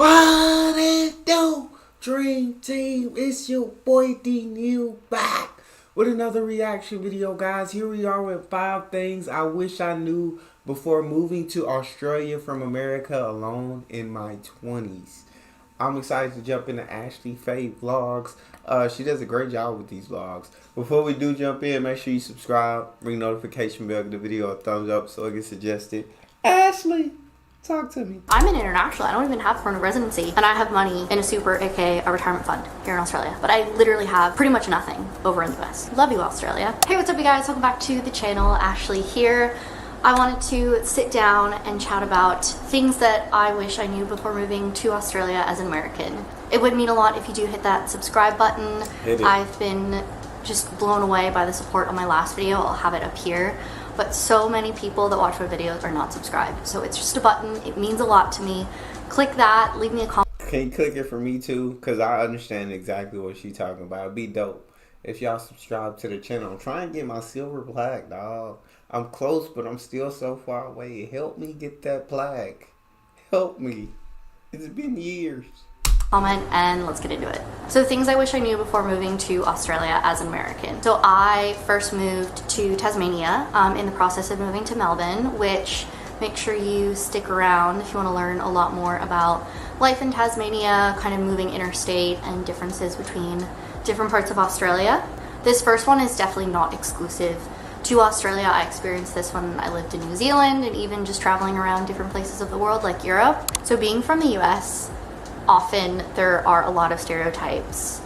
What it do, Dream Team? It's your boy Neal back with another reaction video, guys. Here we are with 5 things I wish I knew before moving to Australia from America alone in my 20s. I'm excited to jump into Ashleigh vlogs. She does a great job with these vlogs. Before we do jump in, make sure you subscribe, ring notification bell, give the video a thumbs up so it gets suggested. Ashleigh, talk to me. I'm an international. I don't even have permanent residency, and I have money in a super, aka a retirement fund here in Australia. But I literally have pretty much nothing over in the US. Love you, Australia. Hey, what's up, you guys? Welcome back to the channel. Ashleigh here. I wanted to sit down and chat about things that I wish I knew before moving to Australia as an American. It would mean a lot if you do hit that subscribe button. I've been just blown away by the support on my last video. I'll have it up here. But so many people that watch my videos are not subscribed. So it's just a button. It means a lot to me. Click that. Leave me a comment. Can you click it for me too? Because I understand exactly what she's talking about. It'd be dope if y'all subscribe to the channel. I'm trying to get my silver plaque, dog. I'm close, but I'm still so far away. Help me get that plaque. Help me. It's been years. Comment and let's get into it. So things I wish I knew before moving to Australia as an American. So I first moved to Tasmania in the process of moving to Melbourne, which make sure you stick around if you want to learn a lot more about life in Tasmania, kind of moving interstate and differences between different parts of Australia. This first one is definitely not exclusive to Australia. I experienced this when I lived in New Zealand and even just traveling around different places of the world like Europe. So being from the US, often there are a lot of stereotypes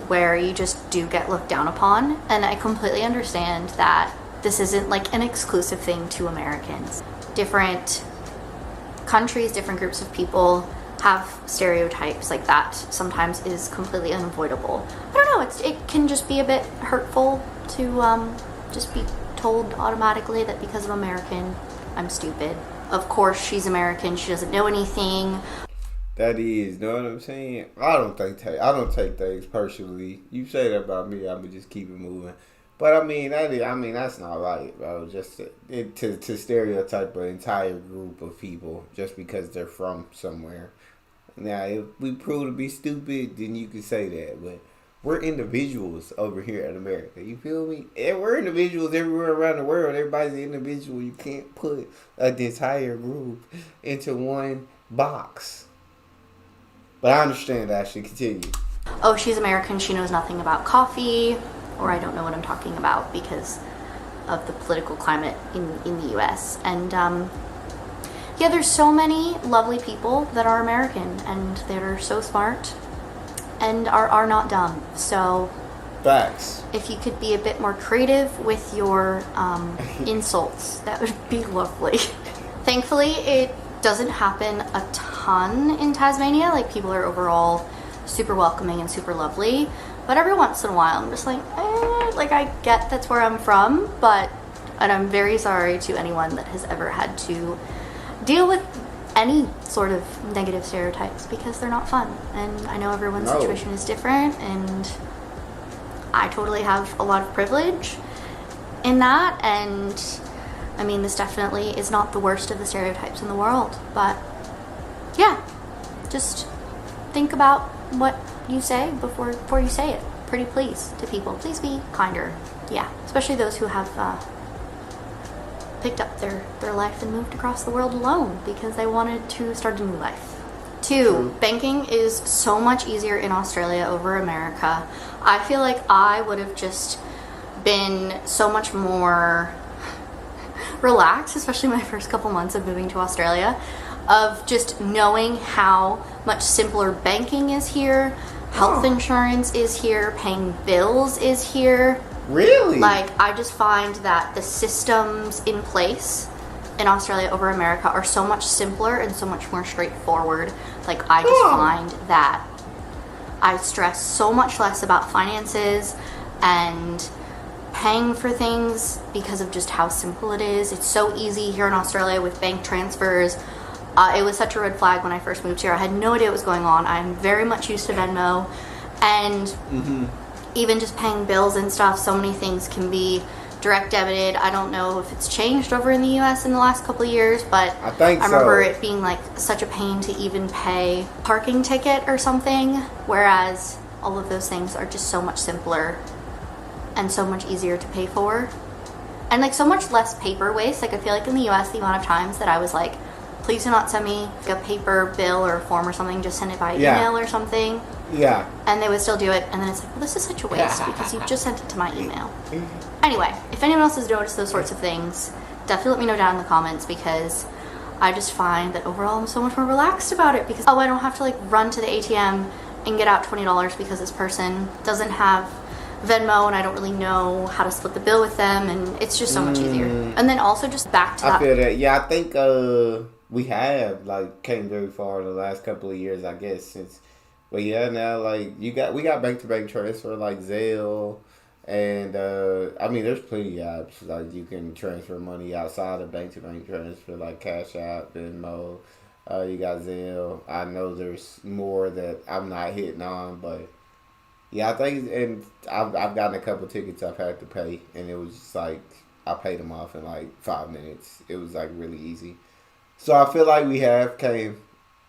where you just do get looked down upon, and I completely understand that this isn't like an exclusive thing to Americans. Different countries, different groups of people have stereotypes like that. Sometimes is completely unavoidable. I don't know, it can just be a bit hurtful to just be told automatically that because I'm American, I'm stupid. Of course, she's American, she doesn't know anything. That is, know what I'm saying? I don't take things personally. You say that about me, I'ma just keep it moving. But I mean, that's not right, bro. Just to stereotype an entire group of people just because they're from somewhere. Now, if we prove to be stupid, then you can say that. But we're individuals over here in America. You feel me? And we're individuals everywhere around the world. Everybody's an individual. You can't put an entire group into one box. But I understand, Ashley. Continue. Oh, she's American. She knows nothing about coffee. Or I don't know what I'm talking about because of the political climate in the US. And yeah, there's so many lovely people that are American and that are so smart and are not dumb. So facts. If you could be a bit more creative with your insults, that would be lovely. Thankfully, it doesn't happen a ton in Tasmania. Like, people are overall super welcoming and super lovely. But every once in a while, I'm just like, like, I get that's where I'm from, and I'm very sorry to anyone that has ever had to deal with any sort of negative stereotypes because they're not fun. And I know everyone's situation is different, and I totally have a lot of privilege in that. And I mean, this definitely is not the worst of the stereotypes in the world, but yeah, just think about what you say before you say it. Pretty please to people. Please be kinder. Yeah, especially those who have picked up their life and moved across the world alone because they wanted to start a new life. 2, banking is so much easier in Australia over America. I feel like I would have just been so much more relaxed, especially my first couple months of moving to Australia, of just knowing how much simpler banking is here, health insurance is here, paying bills is here. Really? Like, I just find that the systems in place in Australia over America are so much simpler and so much more straightforward. Like, I just find that I stress so much less about finances and paying for things because of just how simple it is. It's so easy here in Australia with bank transfers. It was such a red flag when I first moved here. I had no idea what was going on. I'm very much used to Venmo, and even just paying bills and stuff, so many things can be direct debited. I don't know if it's changed over in the US in the last couple of years, but I think I remember it being like such a pain to even pay parking ticket or something, whereas all of those things are just so much simpler and so much easier to pay for. And like so much less paper waste. Like I feel like in the US, the amount of times that I was like, please do not send me a paper bill or a form or something, just send it by email or something. Yeah. And they would still do it, and then it's like, well, this is such a waste because you just sent it to my email. Anyway, if anyone else has noticed those sorts of things, definitely let me know down in the comments, because I just find that overall I'm so much more relaxed about it, because I don't have to like run to the ATM and get out $20 because this person doesn't have Venmo and I don't really know how to split the bill with them, and it's just so much easier. And then also just back to that. I feel that. Yeah, I think we have like came very far in the last couple of years, I guess, since. But yeah, now like we got bank to bank transfer like Zelle, and I mean there's plenty of apps like you can transfer money outside of bank to bank transfer, like Cash App, Venmo. You got Zelle. I know there's more that I'm not hitting on, but yeah, I think, and I've gotten a couple tickets I've had to pay, and it was just like I paid them off in like 5 minutes. It was like really easy. So I feel like we have came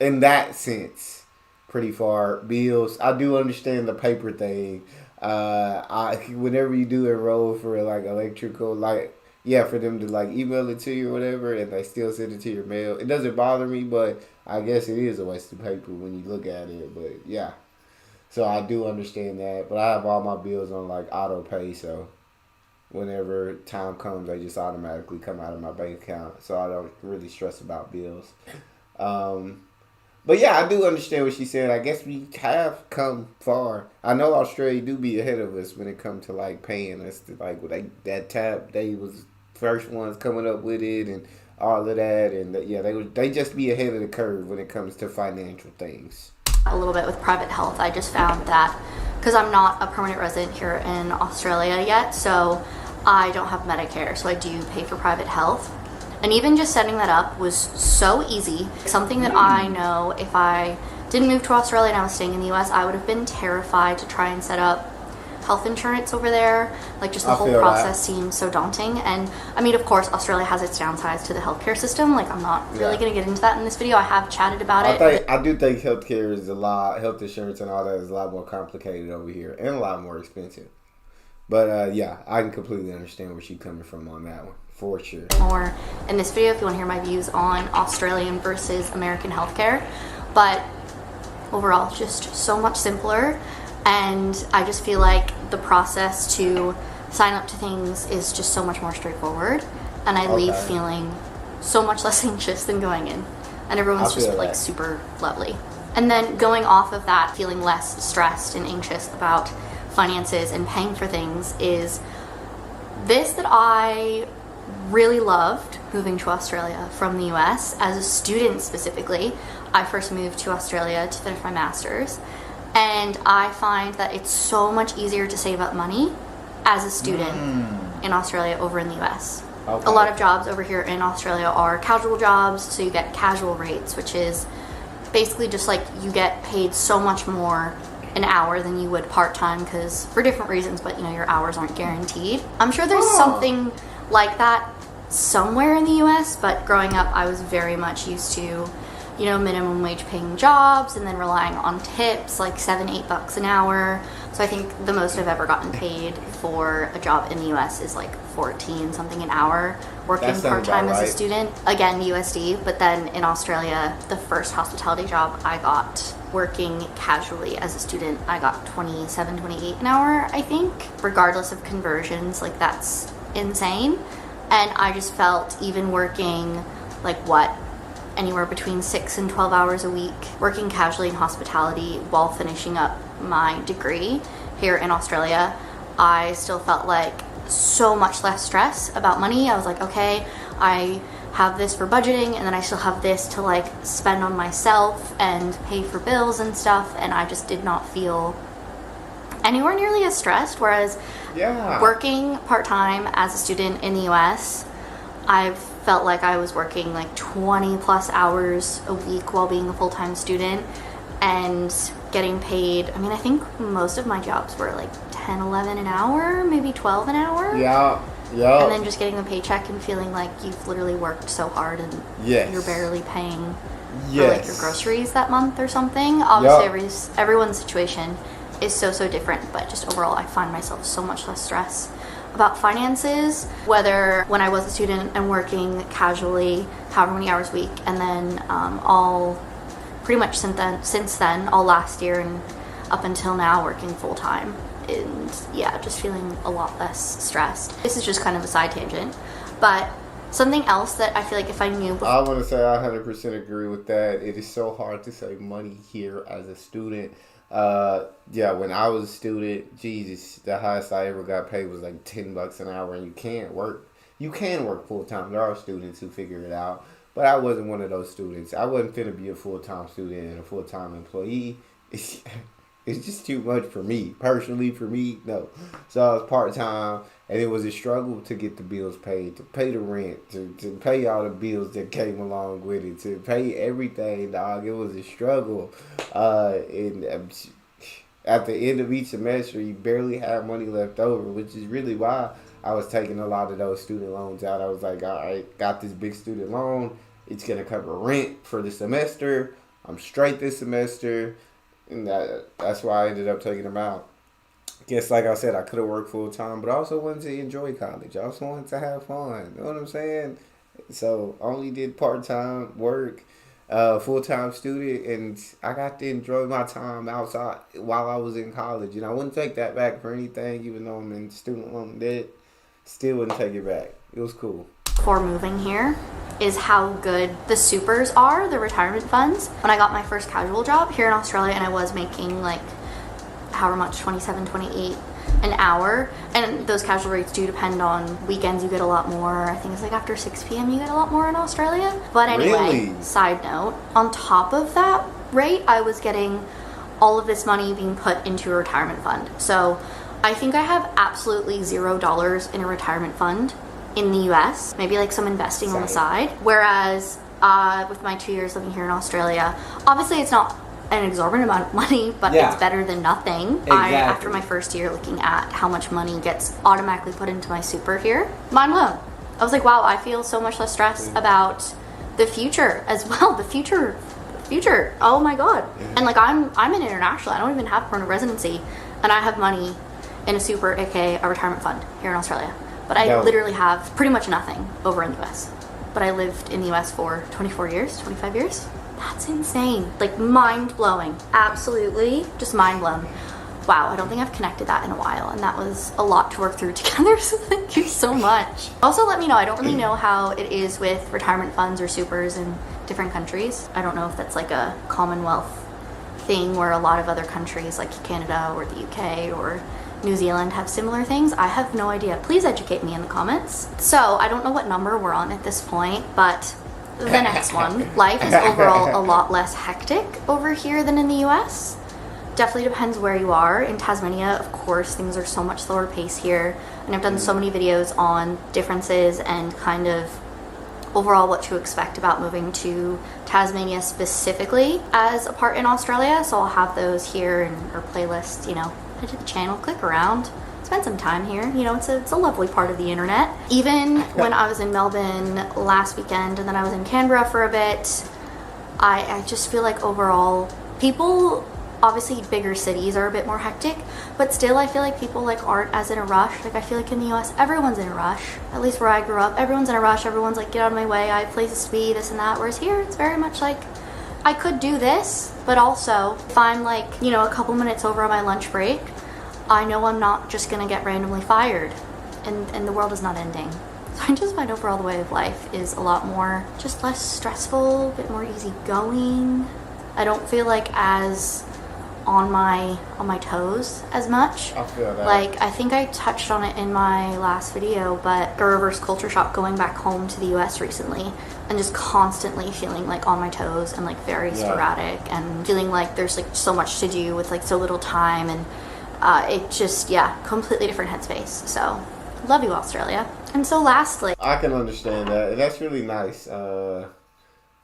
in that sense pretty far. Bills, I do understand the paper thing. Whenever you do enroll for like electrical, like for them to like email it to you or whatever, and they still send it to your mail, it doesn't bother me, but I guess it is a waste of paper when you look at it. But yeah, so I do understand that. But I have all my bills on like auto pay, so whenever time comes, they just automatically come out of my bank account, so I don't really stress about bills. But yeah, I do understand what she said. I guess we have come far. I know Australia do be ahead of us when it comes to like paying us. Like they was first ones coming up with it and all of that, and they just be ahead of the curve when it comes to financial things. A little bit with private health, I just found that because I'm not a permanent resident here in Australia yet, so I don't have Medicare, so I do pay for private health. And even just setting that up was so easy. Something that I know if I didn't move to Australia and I was staying in the US, I would have been terrified to try and set up health insurance over there. Like just the whole process seems so daunting. And I mean, of course, Australia has its downsides to the healthcare system. Like I'm not really going to get into that in this video. I have chatted about it. I do think healthcare is health insurance and all that is a lot more complicated over here and a lot more expensive. But yeah, I can completely understand where she's coming from on that one. For sure. More in this video if you want to hear my views on Australian versus American healthcare. But overall, just so much simpler. And I just feel like the process to sign up to things is just so much more straightforward. And I leave feeling so much less anxious than going in. And everyone's just like super lovely. And then going off of that, feeling less stressed and anxious about finances and paying for things is this that I really loved moving to Australia from the US. As a student specifically, I first moved to Australia to finish my master's, and I find that it's so much easier to save up money as a student in Australia over in the US. A lot of jobs over here in Australia are casual jobs, so you get casual rates, which is basically just like you get paid so much more an hour than you would part-time, because for different reasons, but your hours aren't guaranteed. I'm sure there's something like that somewhere in the US, but growing up I was very much used to minimum wage paying jobs and then relying on tips like $7-8 an hour. So I think the most I've ever gotten paid for a job in the US is like 14 something an hour working part-time as a student, again USD. But then in Australia, the first hospitality job I got working casually as a student, I got 27-28 an hour, I think, regardless of conversions. Like that's insane. And I just felt even working anywhere between 6 and 12 hours a week, working casually in hospitality while finishing up my degree here in Australia, I still felt like so much less stress about money. I was like, okay, I have this for budgeting, and then I still have this to like spend on myself and pay for bills and stuff, and I just did not feel anywhere nearly as stressed. Whereas working part-time as a student in the US, I've felt like I was working like 20 plus hours a week while being a full-time student and getting paid. I mean, I think most of my jobs were like 10, 11 an hour, maybe 12 an hour. Yep. And then just getting the paycheck and feeling like you've literally worked so hard and Yes. you're barely paying Yes. for like your groceries that month or something. Obviously, Yep. everyone's situation is so different, but just overall, I find myself so much less stress about finances, whether when I was a student and working casually, however many hours a week, and then all pretty much since then, all last year and up until now, working full time. And yeah, just feeling a lot less stressed. This is just kind of a side tangent, but something else that I feel like if I knew before. I want to say I 100% agree with that. It is so hard to save money here as a student. Yeah, when I was a student, Jesus, the highest I ever got paid was like $10 an hour, and you can't work. You can work full time. There are students who figure it out, but I wasn't one of those students. I wasn't finna be a full time student and a full time employee. It's just too much for me. Personally, for me, no. So I was part time, and it was a struggle to get the bills paid, to pay the rent, to pay all the bills that came along with it, to pay everything, dog. It was a struggle. And at the end of each semester, you barely have money left over, which is really why I was taking a lot of those student loans out. I was like, all right, got this big student loan. It's going to cover rent for the semester. I'm straight this semester. And that's why I ended up taking them out. Guess, like I said, I could have worked full time, but I also wanted to enjoy college. I also wanted to have fun. You know what I'm saying? So only did part time work, full time student, and I got to enjoy my time outside while I was in college. And I wouldn't take that back for anything, even though I'm in student loan debt. Still wouldn't take it back. It was cool. Before moving here is how good the supers are, the retirement funds. When I got my first casual job here in Australia, and I was making like however much, 27, 28 an hour, and those casual rates do depend on weekends. You get a lot more. I think it's like after 6 p.m. you get a lot more in Australia. But anyway, Really? Side note, on top of that rate, I was getting all of this money being put into a retirement fund. So I think I have absolutely $0 in a retirement fund in the US, maybe like some investing on the side. Whereas with my 2 years living here in Australia, obviously it's not an exorbitant amount of money, but it's better than nothing. Exactly. After my first year looking at how much money gets automatically put into my super here, mind blown. I was like, wow, I feel so much less stress about the future as well. The future. Oh my God. And like I'm an international. I don't even have permanent residency, and I have money in a super, aka a retirement fund here in Australia. But I literally have pretty much nothing over in the US. But I lived in the US for 24 years, 25 years. That's insane. Like mind blowing. Absolutely just mind blown. Wow, I don't think I've connected that in a while, and that was a lot to work through together, so thank you so much. Also, let me know, I don't really know how it is with retirement funds or supers in different countries. I don't know if that's like a Commonwealth thing where a lot of other countries like Canada or the UK or New Zealand have similar things. I have no idea. Please educate me in the comments. So I don't know what number we're on at this point, but the next one. Life is overall a lot less hectic over here than in the US. Definitely depends where you are. In Tasmania, of course, things are so much slower pace here. And I've done so many videos on differences and kind of overall what to expect about moving to Tasmania specifically as a part in Australia. So I'll have those here in our playlist, you know. Head to the channel, click around, spend some time here. You know, it's a lovely part of the internet. Even when I was in Melbourne last weekend and then I was in Canberra for a bit, I just feel like overall people, obviously bigger cities are a bit more hectic, but still I feel like people like aren't as in a rush. Like I feel like in the US everyone's in a rush. At least where I grew up, everyone's in a rush. Everyone's like, get out of my way, I have places to be, this and that. Whereas here it's very much like, I could do this, but also if I'm like, you know, a couple minutes over on my lunch break, I know I'm not just gonna get randomly fired, and the world is not ending. So I just find overall the way of life is a lot more, just less stressful, a bit more easygoing. I don't feel like as on my toes as much. I feel that. Like I think I touched on it in my last video, but a reverse culture shock going back home to the US recently and just constantly feeling like on my toes and like very sporadic and feeling like there's like so much to do with like so little time, and it just completely different headspace. So love you, Australia. And so lastly, I can understand that. And that's really nice for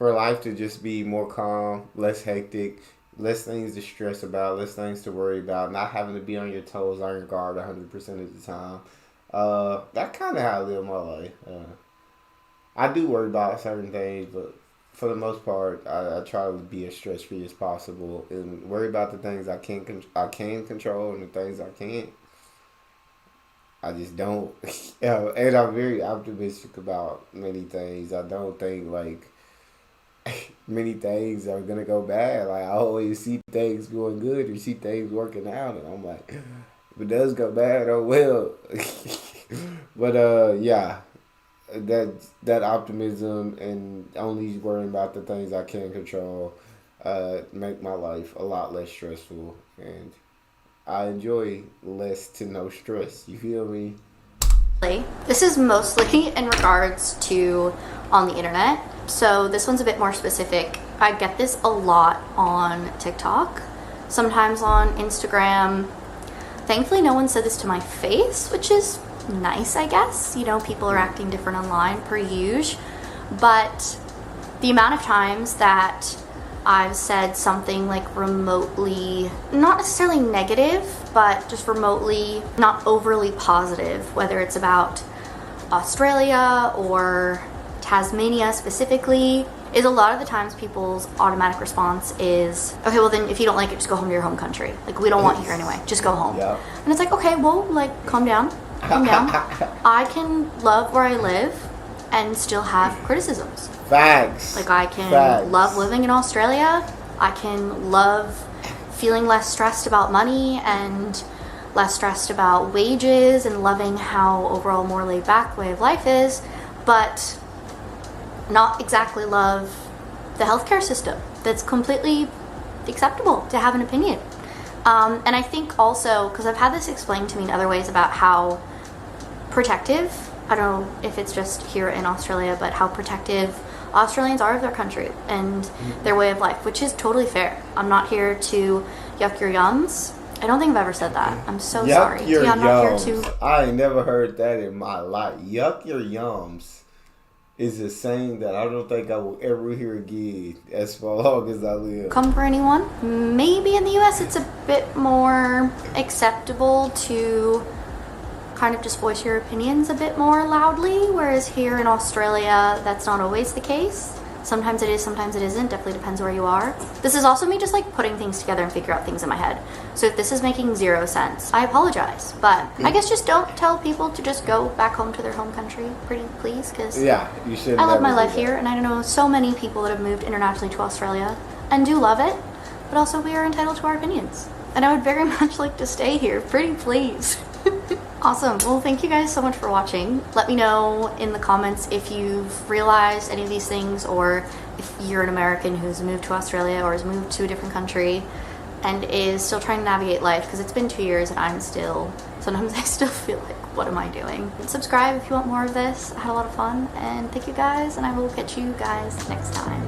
life to just be more calm, less hectic, less things to stress about, less things to worry about, not having to be on your toes, on your guard 100% of the time. That kind of how I live my life. I do worry about certain things, but for the most part, I try to be as stress free as possible and worry about the things I can control and the things I can't. I just don't. And I'm very optimistic about many things. I don't think like many things are gonna go bad. Like I always see things going good or see things working out, and I'm like, if it does go bad, oh well. But yeah, that optimism and only worrying about the things I can control make my life a lot less stressful, and I enjoy less to no stress. You feel me? This is mostly in regards to on the internet. So this one's a bit more specific. I get this a lot on TikTok, sometimes on Instagram. Thankfully, no one said this to my face, which is nice, I guess. You know, people are acting different online per usual. But the amount of times that I've said something like remotely, not necessarily negative, but just remotely not overly positive, whether it's about Australia or Tasmania specifically, is a lot of the times people's automatic response is, okay, well then if you don't like it, just go home to your home country. Like, we don't want you here anyway. Just go home. Yeah. And it's like, okay, well, like, calm down. Calm down. I can love where I live and still have criticisms. Facts. Like, I can Facts. love living in Australia. I can love feeling less stressed about money and less stressed about wages and loving how overall more laid back way of life is, but not exactly love the healthcare system. That's completely acceptable to have an opinion. And I think also, because I've had this explained to me in other ways about how protective, I don't know if it's just here in Australia, but how protective Australians are of their country and their way of life, which is totally fair. I'm not here to yuck your yums. I don't think I've ever said that. I'm so Yuck sorry. your Yeah, I'm not here yums. to. I ain't never heard that in my life. Yuck your yums is a saying that I don't think I will ever hear again as long as I live. Come for anyone. Maybe in the US it's a bit more acceptable to kind of just voice your opinions a bit more loudly, whereas here in Australia that's not always the case. Sometimes it is, sometimes it isn't. Definitely depends where you are. This is also me just like putting things together and figure out things in my head. So if this is making zero sense, I apologize. But I guess just don't tell people to just go back home to their home country, pretty please, because Yeah, you should. I love my life here, and I know so many people that have moved internationally to Australia and do love it, but also we are entitled to our opinions. And I would very much like to stay here, pretty please. Awesome. Well, thank you guys so much for watching. Let me know in the comments if you've realized any of these things, or if you're an American who's moved to Australia or has moved to a different country and is still trying to navigate life, because it's been 2 years and sometimes I still feel like, what am I doing? Subscribe if you want more of this. I had a lot of fun, and thank you guys, and I will catch you guys next time.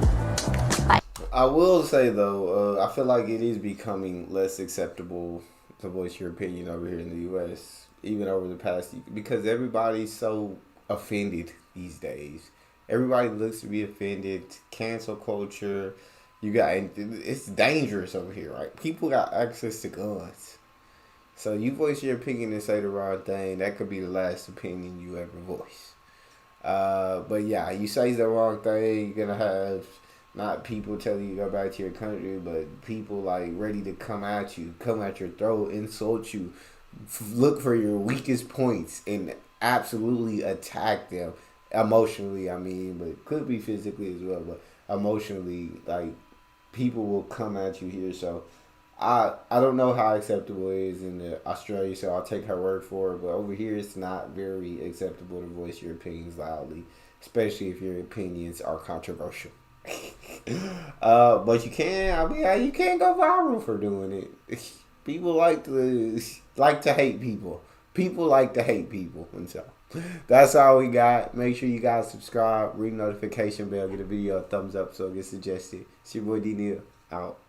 Bye. I will say though, I feel like it is becoming less acceptable to voice your opinion over here in the U.S. even over the past, because everybody's so offended these days. Everybody looks to be offended. Cancel culture. It's dangerous over here, right? People got access to guns. So you voice your opinion and say the wrong thing, that could be the last opinion you ever voice. But yeah, you say the wrong thing, you're gonna have not people telling you to go back to your country, but people like ready to come at your throat, insult you, look for your weakest points and absolutely attack them emotionally. I mean, but could be physically as well, but emotionally, like people will come at you here. So I don't know how acceptable it is in Australia, so I'll take her word for it. But over here, it's not very acceptable to voice your opinions loudly, especially if your opinions are controversial. But you can't go viral for doing it. People like to hate people. People like to hate people, and so that's all we got. Make sure you guys subscribe, ring notification bell, get a video a thumbs up so it gets suggested. It's your boy Neal out.